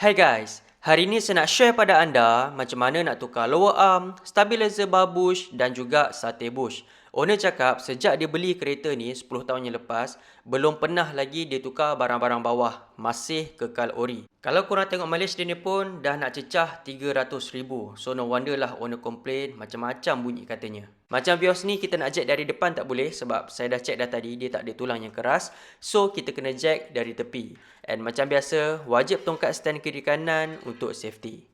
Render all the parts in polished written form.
Hai guys, hari ini saya nak share pada anda macam mana nak tukar lower arm, stabilizer bar bush dan juga sate bush. Owner cakap sejak dia beli kereta ni 10 tahun yang lepas, belum pernah lagi dia tukar barang-barang bawah, masih kekal ori. Kalau korang tengok Malaysia ni pun dah nak cecah 300,000. So no wonder lah owner complain macam-macam bunyi katanya. Macam Vios ni kita nak jack dari depan tak boleh sebab saya dah check dah tadi dia tak ada tulang yang keras. So kita kena jack dari tepi. And macam biasa wajib tongkat stand kiri kanan untuk safety.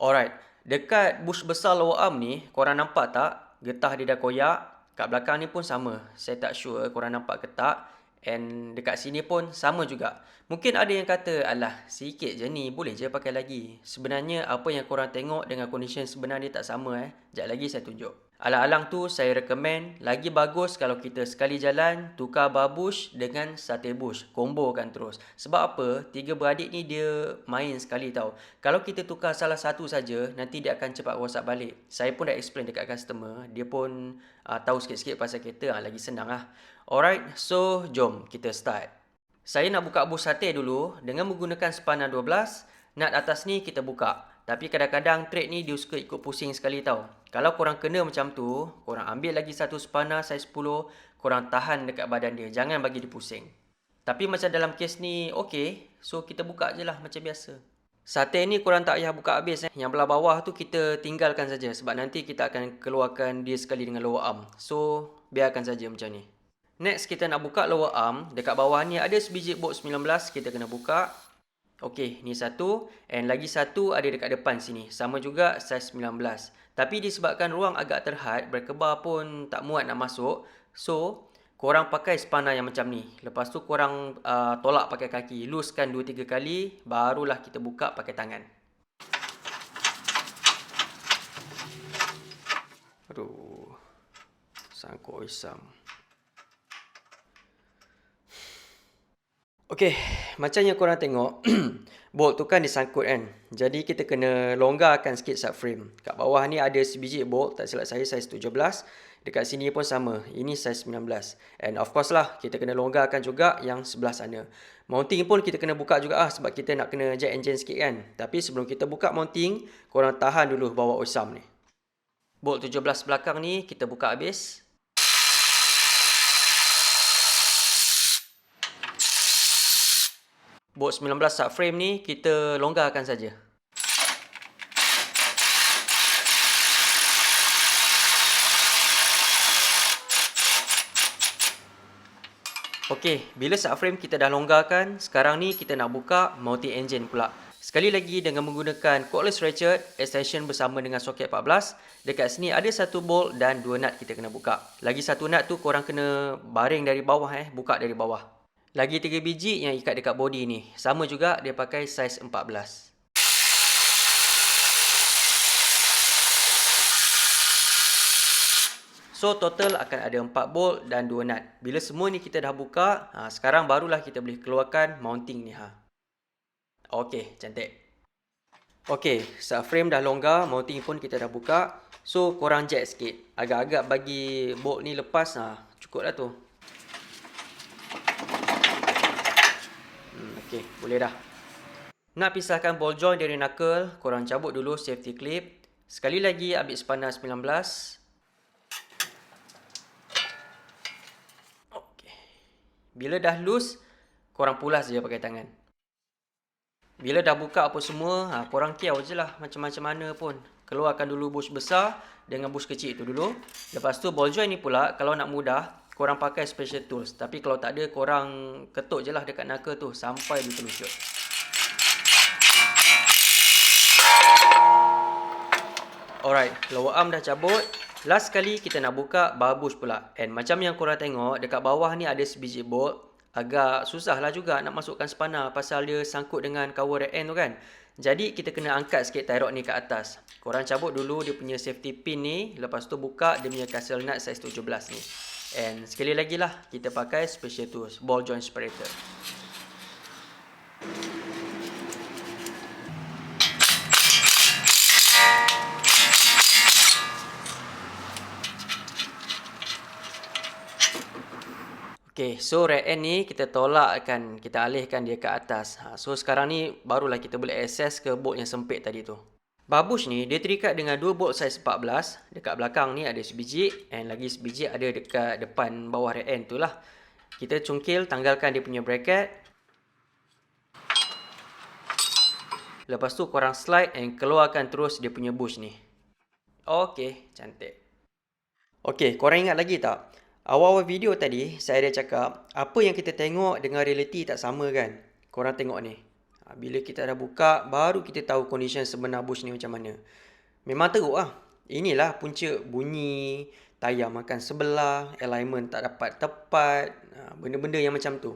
Alright, dekat bush besar lower arm ni, korang nampak tak? Getah dia dah koyak. Kat belakang ni pun sama. Saya tak sure korang nampak ke tak. And dekat sini pun sama juga. Mungkin ada yang kata, alah, sikit je ni, boleh je pakai lagi. Sebenarnya apa yang korang tengok dengan condition sebenar dia tak sama. Sekejap lagi saya tunjuk. Alang-alang tu saya recommend lagi bagus kalau kita sekali jalan tukar bar bush dengan sate bush, combokan terus. Sebab apa? Tiga beradik ni dia main sekali tau. Kalau kita tukar salah satu saja, nanti dia akan cepat rosak balik. Saya pun dah explain dekat customer, dia pun tahu sikit-sikit pasal kereta, lagi senang lah. Alright, so jom kita start. Saya nak buka bush sate dulu dengan menggunakan spanner 12. Nut atas ni kita buka. Tapi kadang-kadang thread ni dia suka ikut pusing sekali tau. Kalau korang kena macam tu, korang ambil lagi satu spanner saiz 10, korang tahan dekat badan dia. Jangan bagi dia pusing. Tapi macam dalam kes ni, okey. So kita buka je lah macam biasa. Sate ni korang tak payah buka habis. Yang belah bawah tu kita tinggalkan saja. Sebab nanti kita akan keluarkan dia sekali dengan lower arm. So biarkan saja macam ni. Next kita nak buka lower arm. Dekat bawah ni ada sebiji bolt 19. Kita kena buka. Okey, ni satu. And lagi satu ada dekat depan sini. Sama juga saiz 19. Tapi disebabkan ruang agak terhad, berkebar pun tak muat nak masuk. So, korang pakai spanner yang macam ni. Lepas tu korang tolak pakai kaki. Looskan 2-3 kali. Barulah kita buka pakai tangan. Aduh. Sangkut isam. Okey, macam yang korang tengok, bolt tu kan disangkut kan. Jadi kita kena longgarkan sikit subframe. Kat bawah ni ada sebiji bolt, tak silap saya saiz 17. Dekat sini pun sama, ini saiz 19. And of course lah, kita kena longgarkan juga yang sebelah sana. Mounting pun kita kena buka juga sebab kita nak kena jack engine sikit kan. Tapi sebelum kita buka mounting, korang tahan dulu bawa osam ni. Bolt 17 belakang ni kita buka habis. Bolt 19 subframe ni kita longgarkan saja. Okey, bila subframe kita dah longgarkan, sekarang ni kita nak buka mounting engine pula. Sekali lagi dengan menggunakan cordless ratchet, extension bersama dengan soket 14. Dekat sini ada satu bolt dan dua nut kita kena buka. Lagi satu nut tu korang kena baring dari bawah buka dari bawah. Lagi 3 biji yang ikat dekat body ni. Sama juga dia pakai saiz 14. So total akan ada 4 bolt dan 2 nut. Bila semua ni kita dah buka, sekarang barulah kita boleh keluarkan mounting ni. Okey, cantik. Okey, subframe dah longgar, mounting pun kita dah buka. So korang jack sikit. Agak-agak bagi bolt ni lepas, cukup lah tu. Okey, boleh dah. Nak pisahkan ball joint dari knuckle, korang cabut dulu safety clip. Sekali lagi ambil spanner 19. Okey. Bila dah loose, korang pulas je pakai tangan. Bila dah buka apa semua, korang kiau je lah macam-macam mana pun. Keluarkan dulu bush besar dengan bush kecil itu dulu. Lepas tu ball joint ni pula, kalau nak mudah, korang pakai special tools. Tapi kalau tak ada, korang ketuk je lah dekat knuckle tu sampai dia terlucut. Alright, lower arm dah cabut. Last sekali kita nak buka bar bush pula. And macam yang korang tengok, dekat bawah ni ada sebiji bolt. Agak susah lah juga nak masukkan spanner pasal dia sangkut dengan cover rack end tu kan. Jadi kita kena angkat sikit tie rod ni ke atas. Korang cabut dulu dia punya safety pin ni. Lepas tu buka dia punya castle nut saiz 17 ni. And sekali lagi lah kita pakai special tools, ball joint separator. Okay, so rear end ni kita tolakkan, kita alihkan dia ke atas. So sekarang ni barulah kita boleh access ke bolt yang sempit tadi tu. Babush ni dia terikat dengan dua bolt saiz 14. Dekat belakang ni ada sebiji and lagi sebiji ada dekat depan bawah rear end tu lah. Kita cungkil, tanggalkan dia punya bracket. Lepas tu korang slide and keluarkan terus dia punya bush ni. Okay, cantik. Okay, korang ingat lagi tak? Awal-awal video tadi, saya ada cakap, apa yang kita tengok dengan reality tak sama kan? Korang tengok ni. Bila kita dah buka, baru kita tahu condition sebenar bush ni macam mana. Memang teruk lah. Inilah punca bunyi, tayar makan sebelah, alignment tak dapat tepat, benda-benda yang macam tu.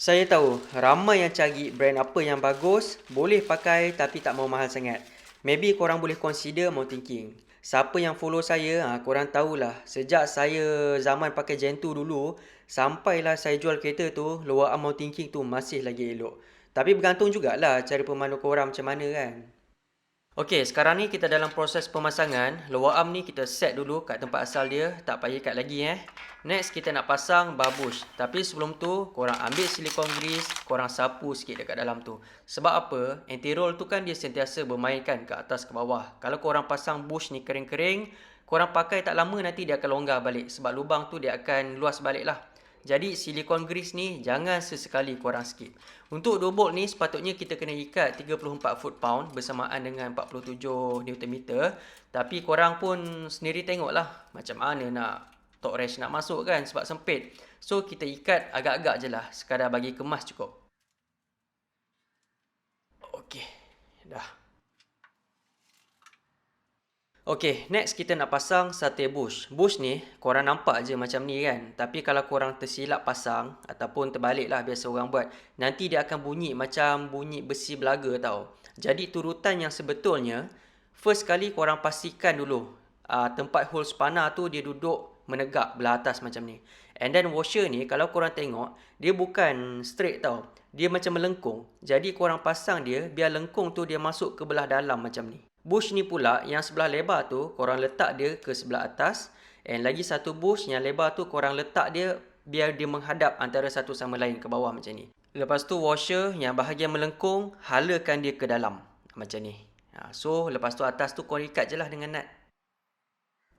Saya tahu, ramai yang cari brand apa yang bagus, boleh pakai tapi tak mau mahal sangat. Maybe korang boleh consider Mountain King. Siapa yang follow saya, korang tahulah. Sejak saya zaman pakai Gen 2 dulu, sampailah saya jual kereta tu, lower arm Mountain King tu masih lagi elok. Tapi bergantung jugalah cara pemandu korang macam mana kan. Okey, sekarang ni kita dalam proses pemasangan. Lower arm ni kita set dulu kat tempat asal dia. Tak payah ikat lagi Next, kita nak pasang bar bush. Tapi sebelum tu, korang ambil silikon grease, korang sapu sikit dekat dalam tu. Sebab apa? Anti-roll tu kan dia sentiasa bermain kan ke atas ke bawah. Kalau korang pasang bush ni kering-kering, korang pakai tak lama nanti dia akan longgar balik. Sebab lubang tu dia akan luas balik lah. Jadi silikon grease ni jangan sesekali korang skip. Untuk 2 bolt ni sepatutnya kita kena ikat 34 foot-pound bersamaan dengan 47 Nm. Tapi korang pun sendiri tengoklah macam mana nak torque wrench nak masuk kan sebab sempit. So kita ikat agak-agak je lah sekadar bagi kemas cukup. Okey, dah. Okay, next kita nak pasang sate bush. Bush ni korang nampak je macam ni kan. Tapi kalau korang tersilap pasang ataupun terbalik lah biasa orang buat, nanti dia akan bunyi macam bunyi besi belaga tau. Jadi turutan yang sebetulnya, first kali korang pastikan dulu tempat hole spanner tu dia duduk menegak belah atas macam ni. And then washer ni kalau korang tengok, dia bukan straight tau. Dia macam melengkung. Jadi korang pasang dia biar lengkung tu dia masuk ke belah dalam macam ni. Bush ni pula yang sebelah lebar tu korang letak dia ke sebelah atas. And lagi satu bush yang lebar tu korang letak dia biar dia menghadap antara satu sama lain ke bawah macam ni. Lepas tu washer yang bahagian melengkung halakan dia ke dalam macam ni. So lepas tu atas tu korang ikat je lah dengan nut.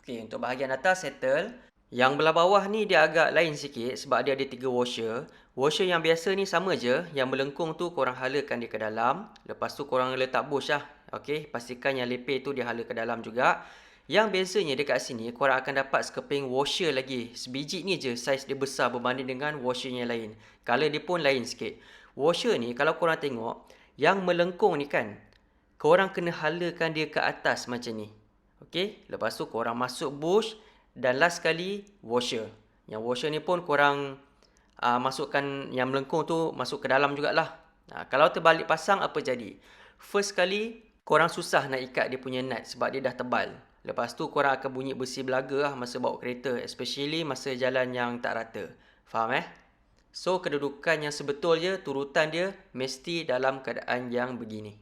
Okay, untuk bahagian atas settle. Yang belah bawah ni dia agak lain sikit sebab dia ada 3 washer. Washer yang biasa ni sama je. Yang melengkung tu korang halakan dia ke dalam. Lepas tu korang letak bush lah. Okay, pastikan yang lepeh tu dia hala ke dalam juga. Yang bezanya dekat sini korang akan dapat sekeping washer lagi. Sebiji ni je saiz dia besar berbanding dengan washer yang lain. Color dia pun lain sikit. Washer ni kalau korang tengok, yang melengkung ni kan, korang kena halakan dia ke atas macam ni. Okay, lepas tu korang masuk bush. Dan last kali washer. Yang washer ni pun korang masukkan yang melengkung tu masuk ke dalam jugalah. Kalau terbalik pasang apa jadi? First kali korang susah nak ikat dia punya nut sebab dia dah tebal. Lepas tu korang akan bunyi besi belaga lah masa bawa kereta. Especially masa jalan yang tak rata. Faham So kedudukan yang sebetulnya turutan dia mesti dalam keadaan yang begini.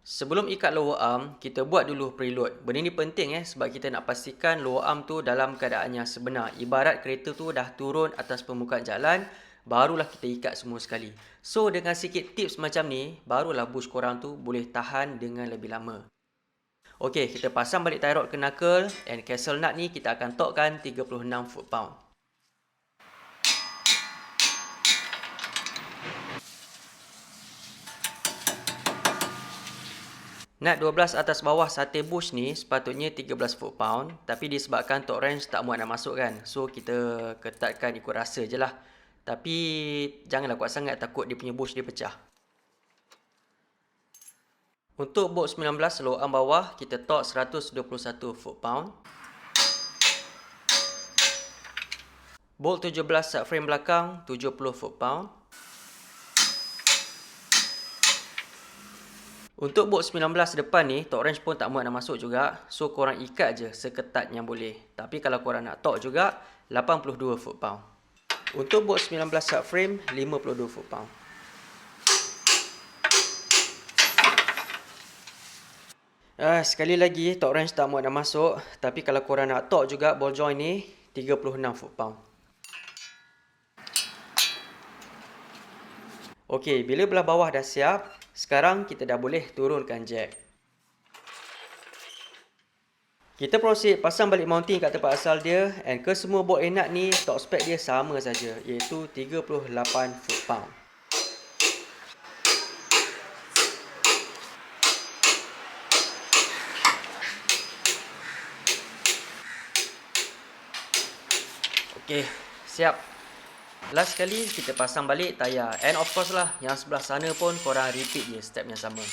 Sebelum ikat lower arm, kita buat dulu preload. Benda ni penting sebab kita nak pastikan lower arm tu dalam keadaan yang sebenar. Ibarat kereta tu dah turun atas permukaan jalan, barulah kita ikat semua sekali. So dengan sikit tips macam ni, barulah bush korang tu boleh tahan dengan lebih lama. Okey, kita pasang balik tie rod ke knuckle and castle nut ni kita akan torquekan 36 foot-pound. Nut 12 atas bawah sate bush ni sepatutnya 13 foot-pound. Tapi disebabkan torque wrench tak muat nak masuk kan. So kita ketatkan ikut rasa je lah. Tapi janganlah kuat sangat takut dia punya bush dia pecah. Untuk bolt 19 lower arm bawah kita torque 121 foot-pound. Bolt 17 subframe belakang 70 foot-pound. Untuk bolt 19 depan ni, torque wrench pun tak muat nak masuk juga. So korang ikat je seketat yang boleh. Tapi kalau korang nak torque juga, 82 foot-pound. Untuk bolt 19 subframe, 52 foot-pound. Sekali lagi, torque wrench tak muat nak masuk. Tapi kalau korang nak torque juga ball joint ni, 36 foot-pound. Okey, bila belah bawah dah siap, sekarang kita dah boleh turunkan jack. Kita proceed pasang balik mounting kat tempat asal dia, and ke semua bolt and nut ni top spec dia sama saja, iaitu 38 foot-pound. Okey, siap. Last sekali kita pasang balik tayar, and of course lah, yang sebelah sana pun korang repeat je step yang sama.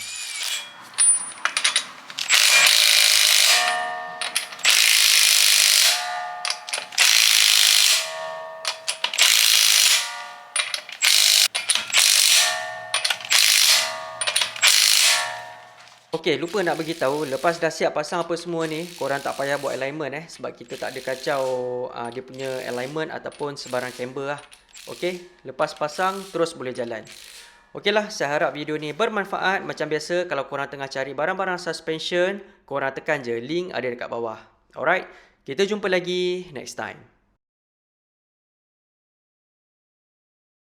Okey, lupa nak bagi tahu, lepas dah siap pasang apa semua ni, korang tak payah buat alignment sebab kita tak ada kacau dia punya alignment ataupun sebarang camber lah. Okey, lepas pasang terus boleh jalan. Okeylah, saya harap video ni bermanfaat. Macam biasa, kalau korang tengah cari barang-barang suspension, korang tekan je link ada dekat bawah. Alright, kita jumpa lagi next time.